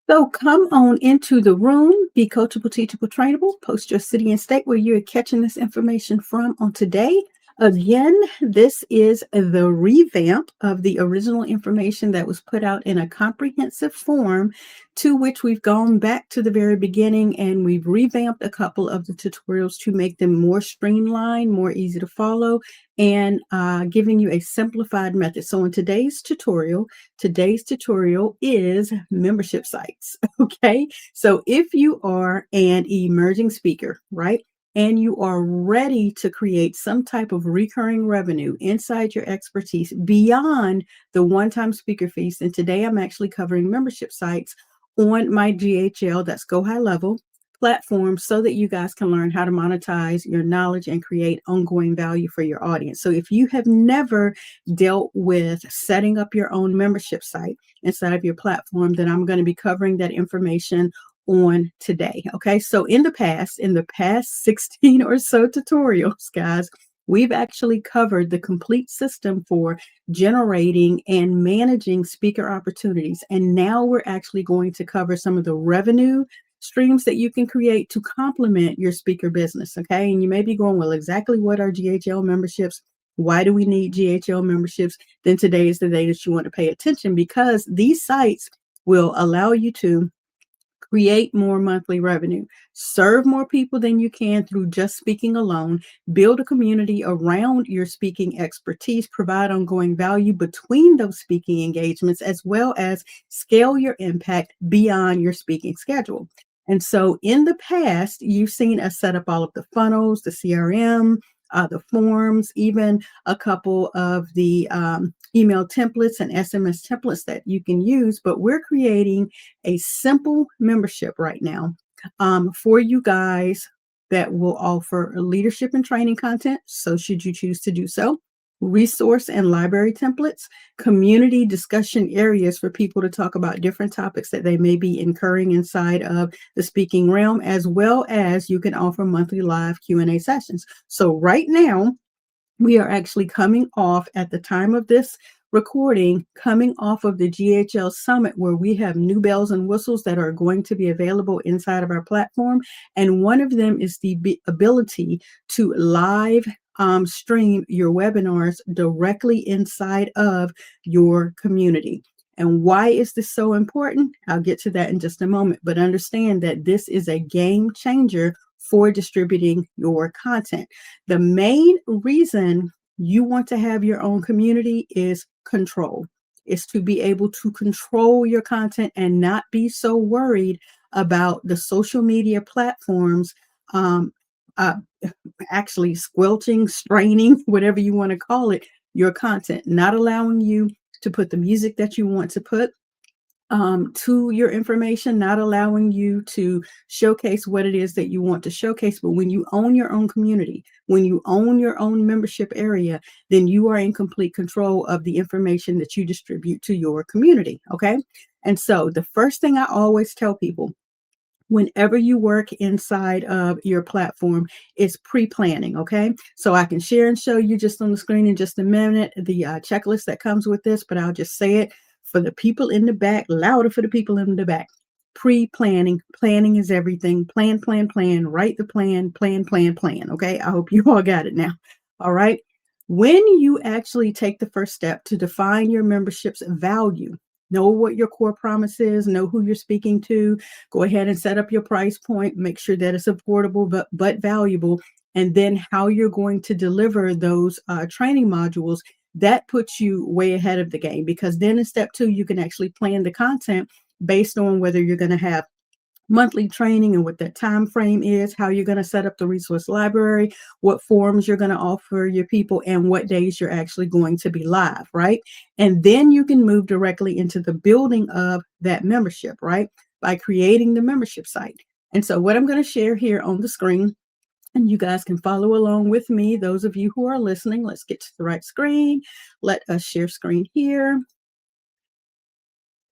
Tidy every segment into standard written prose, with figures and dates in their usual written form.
So come on into the room, be coachable, teachable, trainable. Post your city and state where you're catching this information from on today. Again, this is the revamp of the original information that was put out in a comprehensive form, to which we've gone back to the very beginning and we've revamped a couple of the tutorials to make them more streamlined, more easy to follow, and giving you a simplified method. So in today's tutorial is membership sites. Okay. So if you are an emerging speaker, right, and you are ready to create some type of recurring revenue inside your expertise beyond the one-time speaker fees, and today I'm actually covering membership sites on my GHL, that's Go High Level platform, so that you guys can learn how to monetize your knowledge and create ongoing value for your audience. So if you have never dealt with setting up your own membership site inside of your platform, then I'm going to be covering that information on today. Okay, so in the past 16 or so tutorials, guys, we've actually covered the complete system for generating and managing speaker opportunities. And now we're actually going to cover some of the revenue streams that you can create to complement your speaker business. Okay, and you may be going, well, exactly what are GHL memberships? Why do we need GHL memberships? Then today is the day that you want to pay attention, because these sites will allow you to create more monthly revenue, serve more people than you can through just speaking alone, build a community around your speaking expertise, provide ongoing value between those speaking engagements, as well as scale your impact beyond your speaking schedule. And so in the past, you've seen us set up all of the funnels, the CRM, the forms, even a couple of the email templates and SMS templates that you can use. But we're creating a simple membership right now for you guys that will offer leadership and training content. So should you choose to do so, resource and library templates, community discussion areas for people to talk about different topics that they may be incurring inside of the speaking realm, as well as you can offer monthly live Q&A sessions. So right now, we are actually coming off, at the time of this recording, coming off of the GHL Summit, where we have new bells and whistles that are going to be available inside of our platform. And one of them is the ability to live stream your webinars directly inside of your community. And why is this so important? I'll get to that in just a moment, but understand that this is a game changer for distributing your content. The main reason you want to have your own community is control. Is to be able to control your content and not be so worried about the social media platforms actually squelching, straining, whatever you want to call it, your content, not allowing you to put the music that you want to put to your information, not allowing you to showcase what it is that you want to showcase. But when you own your own community, when you own your own membership area, then you are in complete control of the information that you distribute to your community. Okay. And so the first thing I always tell people, whenever you work inside of your platform, is pre-planning. Okay, so I can share and show you just on the screen in just a minute the checklist that comes with this, but I'll just say it for the people in the back, louder for the people in the back. Pre-planning. Planning is everything. Plan, plan, plan. Write the plan. Plan, plan, plan. Okay, I hope you all got it now. All right, when you actually take the first step to define your membership's value, know what your core promise is, know who you're speaking to, go ahead and set up your price point, make sure that it's affordable but valuable, and then how you're going to deliver those training modules. That puts you way ahead of the game, because then in step 2, you can actually plan the content based on whether you're going to have monthly training and what that time frame is, how you're going to set up the resource library, what forms you're going to offer your people, and what days you're actually going to be live, right? And then you can move directly into the building of that membership, right, by creating the membership site. And so what I'm going to share here on the screen, and you guys can follow along with me, those of you who are listening, let's get to the right screen. Let us share screen here.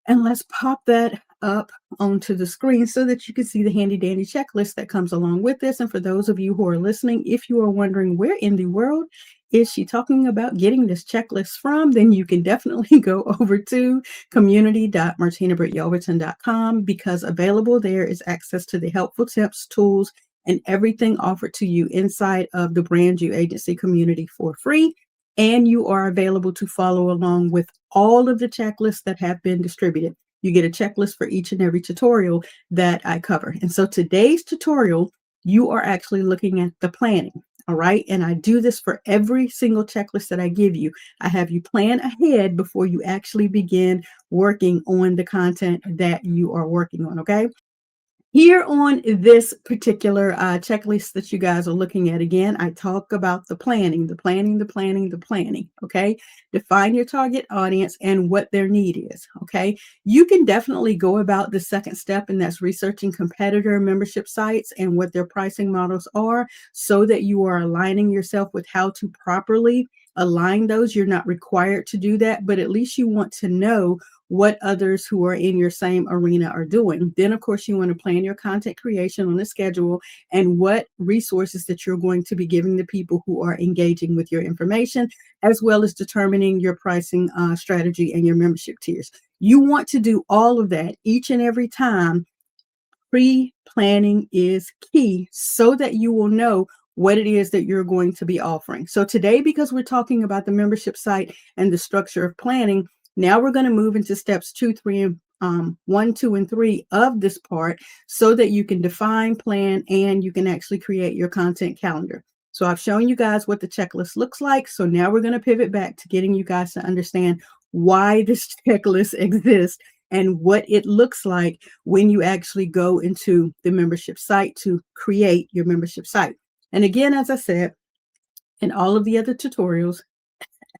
And let's pop that up onto the screen so that you can see the handy dandy checklist that comes along with this. And for those of you who are listening, if you are wondering where in the world is she talking about getting this checklist from, then you can definitely go over to community.martinabrityelverton.com, because available there is access to the helpful tips, tools, and everything offered to you inside of the Brand You Agency community for free. And you are available to follow along with all of the checklists that have been distributed. You get a checklist for each and every tutorial that I cover. And so today's tutorial, you are actually looking at the planning. All right. And I do this for every single checklist that I give you. I have you plan ahead before you actually begin working on the content that you are working on. Okay. Here on this particular checklist that you guys are looking at, again, I talk about the planning, the planning, the planning, the planning, okay? Define your target audience and what their need is, okay? You can definitely go about the second step, and that's researching competitor membership sites and what their pricing models are so that you are aligning yourself with how to properly align those. You're not required to do that, but at least you want to know what others who are in your same arena are doing. Then, of course, you want to plan your content creation on a schedule and what resources that you're going to be giving the people who are engaging with your information, as well as determining your pricing strategy and your membership tiers. You want to do all of that each and every time. Pre-planning is key so that you will know what it is that you're going to be offering. So today, because we're talking about the membership site and the structure of planning, now we're going to move into steps 2, 3, and 1, 2, and 3 of this part so that you can define, plan, and you can actually create your content calendar. So I've shown you guys what the checklist looks like. So now we're going to pivot back to getting you guys to understand why this checklist exists and what it looks like when you actually go into the membership site to create your membership site. And again, as I said, in all of the other tutorials,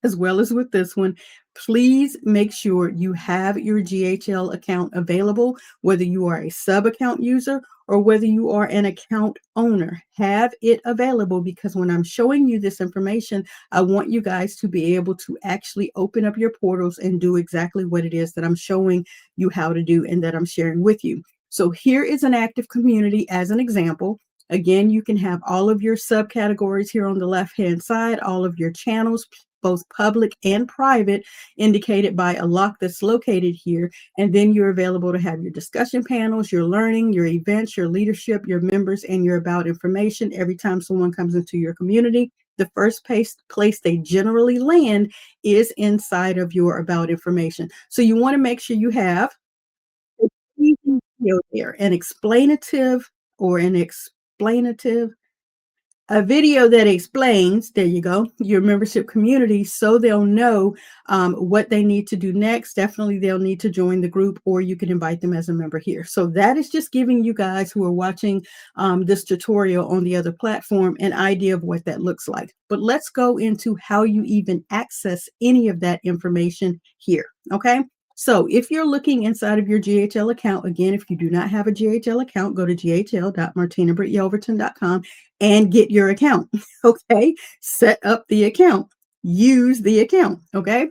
as well as with this one, please make sure you have your GHL account available, whether you are a sub account user or whether you are an account owner. Have it available, because when I'm showing you this information, I want you guys to be able to actually open up your portals and do exactly what it is that I'm showing you how to do and that I'm sharing with you. So here is an active community as an example. Again, you can have all of your subcategories here on the left-hand side, all of your channels, both public and private, indicated by a lock that's located here. And then you're available to have your discussion panels, your learning, your events, your leadership, your members, and your about information. Every time someone comes into your community, the first place they generally land is inside of your about information. So you want to make sure you have a video there, an explanative or an explanative a video that explains, there you go, your membership community, so they'll know what they need to do next. Definitely they'll need to join the group, or you can invite them as a member here. So that is just giving you guys who are watching this tutorial on the other platform an idea of what that looks like. But let's go into how you even access any of that information here, okay? So if you're looking inside of your GHL account, again, if you do not have a GHL account, go to ghl.martinabrityelverton.com and get your account, okay? Set up the account, use the account, okay?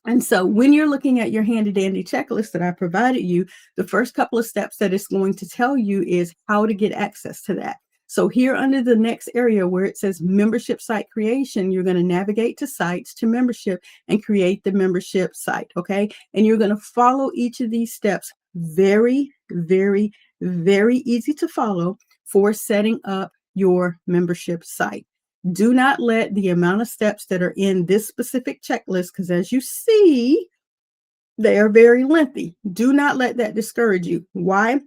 And so when you're looking at your handy dandy checklist that I provided you, the first couple of steps that it's going to tell you is how to get access to that. So here under the next area where it says membership site creation, you're going to navigate to sites, to membership, and create the membership site, okay? And you're going to follow each of these steps. Very, very, very easy to follow for setting up your membership site. Do not let the amount of steps that are in this specific checklist, because as you see, they are very lengthy. Do not let that discourage you. Why?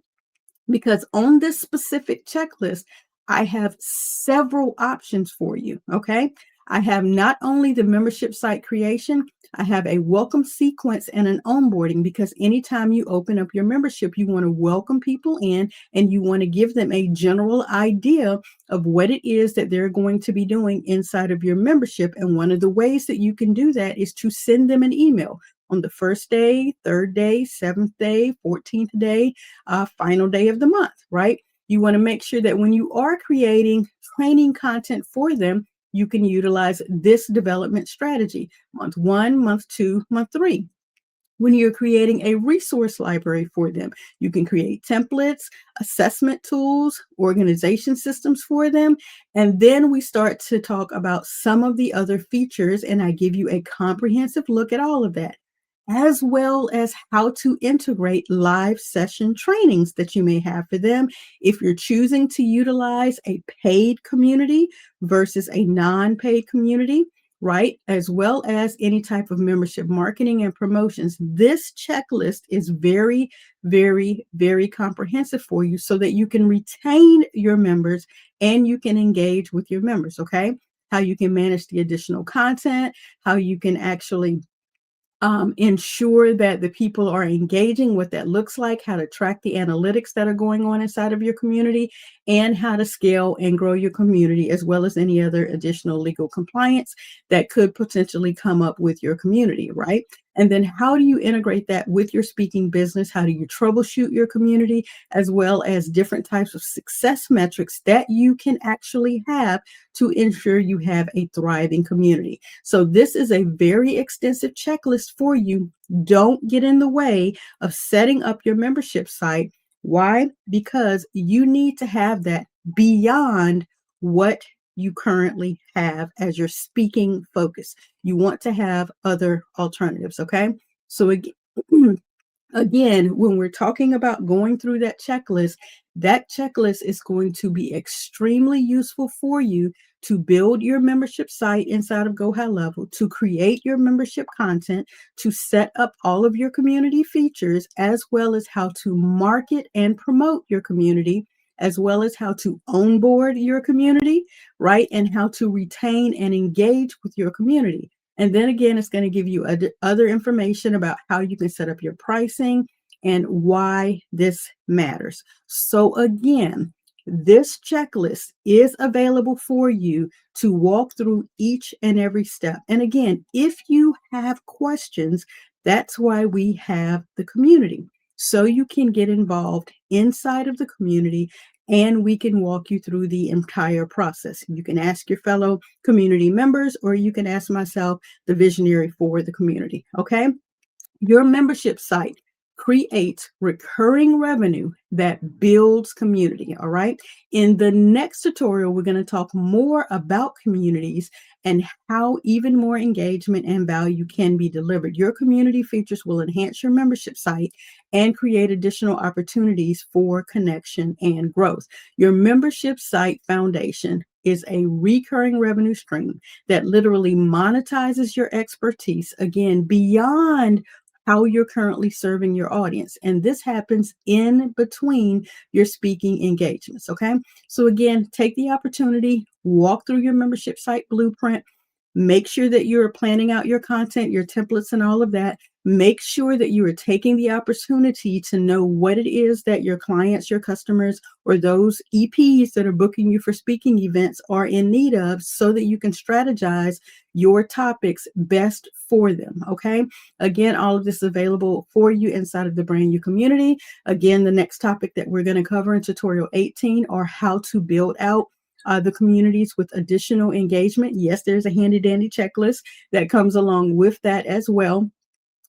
Because on this specific checklist, I have several options for you, okay? I have not only the membership site creation, I have a welcome sequence and an onboarding, because anytime you open up your membership, you want to welcome people in and you want to give them a general idea of what it is that they're going to be doing inside of your membership. And one of the ways that you can do that is to send them an email on the first day, third day, seventh day, 14th day, final day of the month, right? You want to make sure that when you are creating training content for them, you can utilize this development strategy, month 1, month 2, month 3. when you're creating a resource library for them. You can create templates, assessment tools, organization systems for them. And then we start to talk about some of the other features, and I give you a comprehensive look at all of that, as well as how to integrate live session trainings that you may have for them if you're choosing to utilize a paid community versus a non-paid community, right? As well as any type of membership marketing and promotions. This checklist is very, very, very comprehensive for you so that you can retain your members and you can engage with your members, okay? How you can manage the additional content, how you can actually ensure that the people are engaging, what that looks like, how to track the analytics that are going on inside of your community, and how to scale and grow your community, as well as any other additional legal compliance that could potentially come up with your community, right? And then how do you integrate that with your speaking business? How do you troubleshoot your community, as well as different types of success metrics that you can actually have to ensure you have a thriving community? So this is a very extensive checklist for you. Don't get in the way of setting up your membership site. Why? Because you need to have that beyond what you currently have as your speaking focus. You want to have other alternatives, okay? So again, when we're talking about going through that checklist is going to be extremely useful for you to build your membership site inside of Go High Level, to create your membership content, to set up all of your community features, as well as how to market and promote your community, as well as how to onboard your community, right? And how to retain and engage with your community. And then again, it's going to give you other information about how you can set up your pricing and why this matters. So again, this checklist is available for you to walk through each and every step. And again, if you have questions, that's why we have the community. So you can get involved inside of the community and we can walk you through the entire process. You can ask your fellow community members, or you can ask myself, the visionary for the community, okay? Your membership site creates recurring revenue that builds community, all right? In the next tutorial, we're going to talk more about communities and how even more engagement and value can be delivered. Your community features will enhance your membership site and create additional opportunities for connection and growth. Your membership site foundation is a recurring revenue stream that literally monetizes your expertise, again, beyond how you're currently serving your audience. And this happens in between your speaking engagements, okay? So again, take the opportunity, walk through your membership site blueprint, make sure that you're planning out your content, your templates, and all of that. Make sure that you are taking the opportunity to know what it is that your clients, your customers, or those EPs that are booking you for speaking events are in need of, so that you can strategize your topics best for them, okay? Again, all of this is available for you inside of the BrandYOU community. Again, the next topic that we're going to cover in tutorial 18 are how to build out the communities with additional engagement. Yes, there's a handy dandy checklist that comes along with that as well.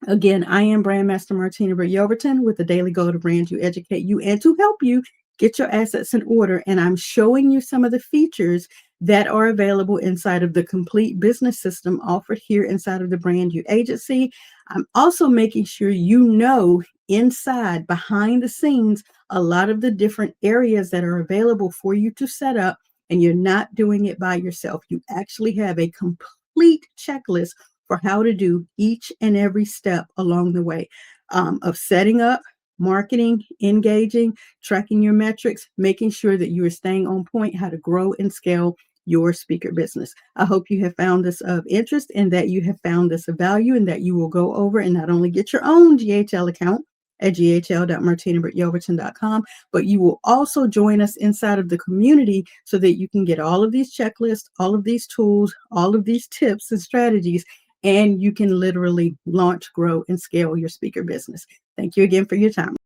Again, I am BrandMaster Martina Britt Yelverton with the daily goal to brand you, educate you, and to help you get your assets in order. And I'm showing you some of the features that are available inside of the complete business system offered here inside of the BrandYOU agency. I'm also making sure you know inside, behind the scenes, a lot of the different areas that are available for you to set up, and you're not doing it by yourself. You actually have a complete checklist for how to do each and every step along the way of setting up, marketing, engaging, tracking your metrics, making sure that you are staying on point, how to grow and scale your speaker business. I hope you have found this of interest and that you have found this of value, and that you will go over and not only get your own GHL account at ghl.martinabrityelverton.com, but you will also join us inside of the community so that you can get all of these checklists, all of these tools, all of these tips and strategies, and you can literally launch, grow, and scale your speaker business. Thank you again for your time.